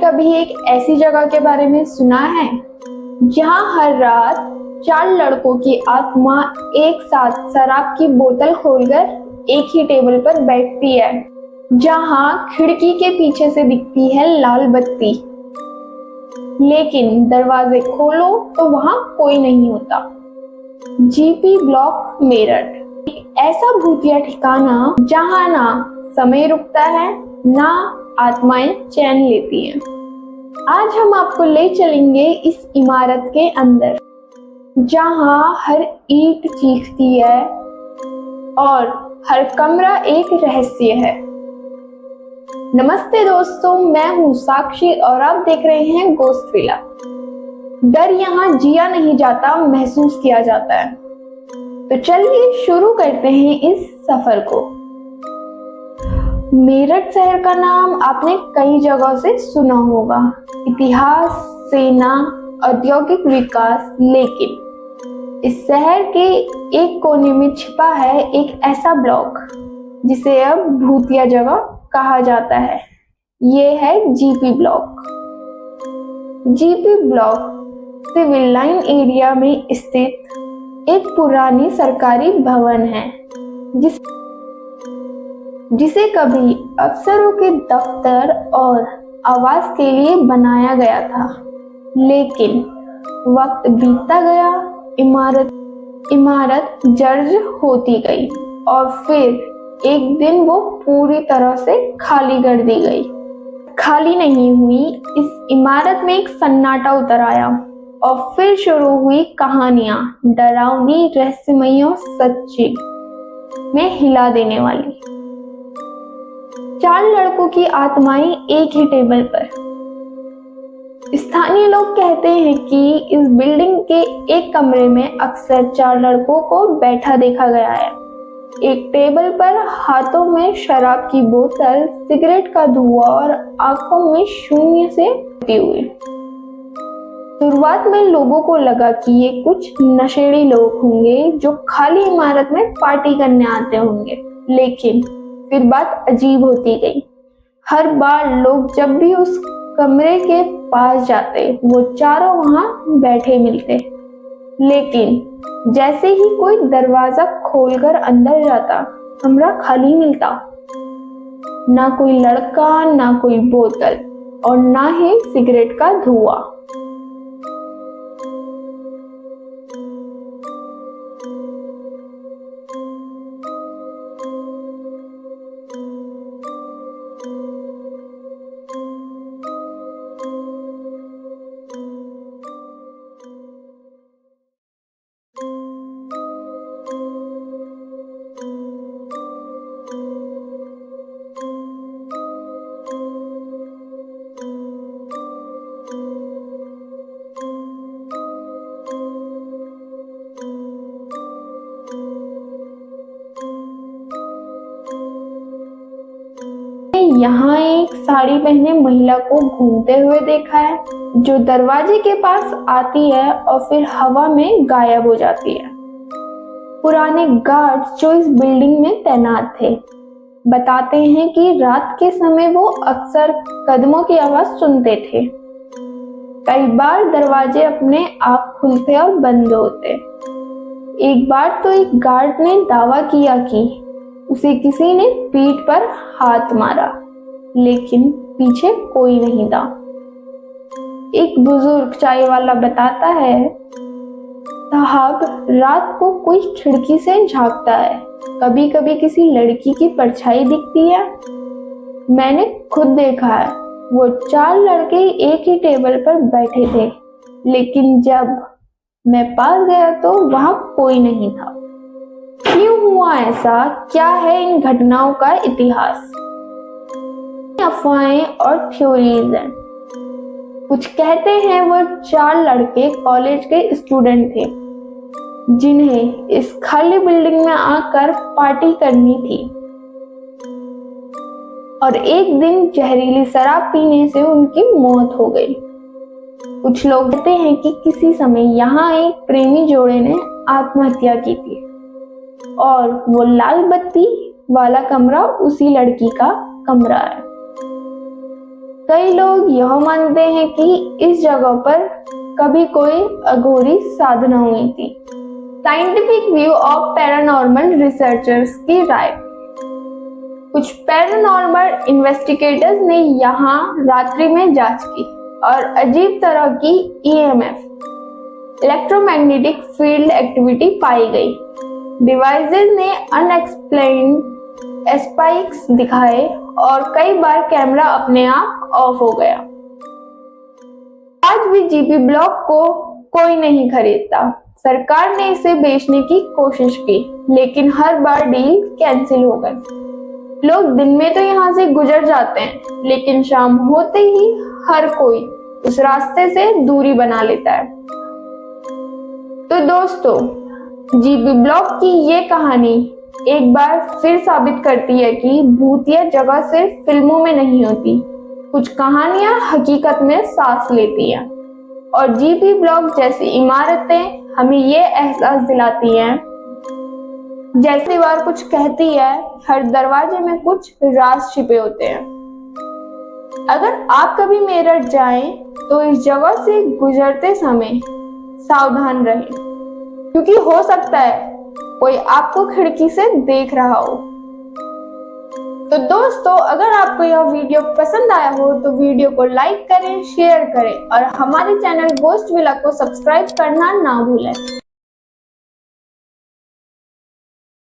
कभी एक ऐसी जगह के बारे में सुना है जहां हर रात 4 लड़कों की आत्मा एक साथ शराब की बोतल खोलकर एक ही टेबल पर बैठती है, जहां खिड़की के पीछे से दिखती है लाल बत्ती, लेकिन दरवाजे खोलो तो वहां कोई नहीं होता। जीपी ब्लॉक मेरठ एक ऐसा भूतिया ठिकाना जहां ना समय रुकता है ना आत्माएं चैन लेती हैं। आज हम आपको ले चलेंगे इस इमारत के अंदर, जहां हर ईंट चीखती है और हर कमरा एक रहस्य है। नमस्ते दोस्तों, मैं हूं साक्षी और आप देख रहे हैं गोस्ट विला। डर यहाँ जिया नहीं जाता, महसूस किया जाता है। तो चलिए शुरू करते हैं इस सफर को। मेरठ शहर का नाम आपने कई जगहों से सुना होगा, इतिहास, सेना, औद्योगिक विकास, लेकिन इस शहर के एक कोने में छिपा है एक ऐसा ब्लॉक जिसे अब भूतिया जगह कहा जाता है। ये है GP block. GP block civil line area में स्थित एक पुरानी सरकारी भवन है जिसे कभी अफसरों के दफ्तर और आवास के लिए बनाया गया था, लेकिन वक्त बीतता गया, इमारत जर्ज होती गई और फिर एक दिन वो पूरी तरह से खाली कर दी गई। खाली नहीं हुई, इस इमारत में एक सन्नाटा उतर आया और फिर शुरू हुई कहानियां, डरावनी, रहस्यमयी और सच्ची में हिला देने वाली। 4 लड़कों की आत्माएं एक ही टेबल पर। स्थानीय लोग कहते हैं कि इस बिल्डिंग के एक कमरे में अक्सर 4 लड़कों को बैठा देखा गया है, एक टेबल पर, हाथों में शराब की बोतल, सिगरेट का धुआं और आंखों में शून्य से बहती हुई। शुरुआत में लोगों को लगा कि ये कुछ नशेड़ी लोग होंगे जो खाली इमारत में पार्टी करने आते होंगे, लेकिन फिर बात अजीब होती गई। हर बार लोग जब भी उस कमरे के पास जाते, वो चारों वहां बैठे मिलते, लेकिन जैसे ही कोई दरवाजा खोलकर अंदर जाता, कमरा खाली मिलता। ना कोई लड़का, ना कोई बोतल और ना ही सिगरेट का धुआं। यहाँ एक साड़ी पहने महिला को घूमते हुए देखा है, जो दरवाजे के पास आती है और फिर हवा में गायब हो जाती है। पुराने गार्ड्स जो इस बिल्डिंग में तैनात थे बताते हैं कि रात के समय वो अक्सर कदमों की आवाज सुनते थे। कई बार दरवाजे अपने आप खुलते और बंद होते। एक बार तो एक गार्ड ने दावा किया कि उसे किसी ने पीठ पर हाथ मारा, लेकिन पीछे कोई नहीं था। एक बुजुर्ग चाय वाला बताता है, साहब, रात को कोई खिड़की से झांकता है, कभी कभी किसी लड़की की परछाई दिखती है। मैंने खुद देखा है। वो 4 लड़के एक ही टेबल पर बैठे थे, लेकिन जब मैं पास गया तो वहां कोई नहीं था। क्यों हुआ ऐसा? क्या है इन घटनाओं का इतिहास? अफवाहें और थ्योरीज हैं। कुछ कहते हैं वो 4 लड़के कॉलेज के स्टूडेंट थे, जिन्हें इस खाली बिल्डिंग में आकर पार्टी करनी थी और एक दिन जहरीली शराब पीने से उनकी मौत हो गई। कुछ लोग कहते हैं कि किसी समय यहाँ एक प्रेमी जोड़े ने आत्महत्या की थी और वो लाल बत्ती वाला कमरा उसी लड़की का कमरा है। कई लोग यह मानते हैं कि इस जगह पर कभी कोई अघोरी साधना हुई थी। Scientific view of paranormal researchers की राय। कुछ पैरानॉर्मल इन्वेस्टिगेटर्स ने यहाँ रात्रि में जांच की और अजीब तरह की EMF इलेक्ट्रोमैग्नेटिक फील्ड एक्टिविटी पाई गई। डिवाइसेस ने अनएक्सप्लेन्ड स्पाइक्स दिखाए और कई बार कैमरा अपने आप ऑफ हो गया। आज भी जीपी ब्लॉक को कोई नहीं खरीदता। सरकार ने इसे बेचने की कोशिश की, लेकिन हर बार डील कैंसिल हो गई। लोग दिन में तो यहाँ से गुजर जाते हैं, लेकिन शाम होते ही हर कोई उस रास्ते से दूरी बना लेता है। तो दोस्तों, जीपी ब्लॉक की ये कहानी एक बार फिर साबित करती है कि भूतिया जगह सिर्फ फिल्मों में नहीं होती, कुछ कहानियां हकीकत में सांस लेती हैं। और जीपी ब्लॉक जैसी इमारतें हमें ये एहसास दिलाती हैं, जैसे दीवार कुछ कहती है, हर दरवाजे में कुछ राज छिपे होते हैं। अगर आप कभी मेरठ जाएं, तो इस जगह से गुजरते समय सावधान रहें, क्योंकि हो सकता है कोई आपको खिड़की से देख रहा हो। तो दोस्तों, अगर आपको यह वीडियो पसंद आया हो तो वीडियो को लाइक करें, शेयर करें और हमारे चैनल गोस्ट विला को सब्सक्राइब करना ना भूलें।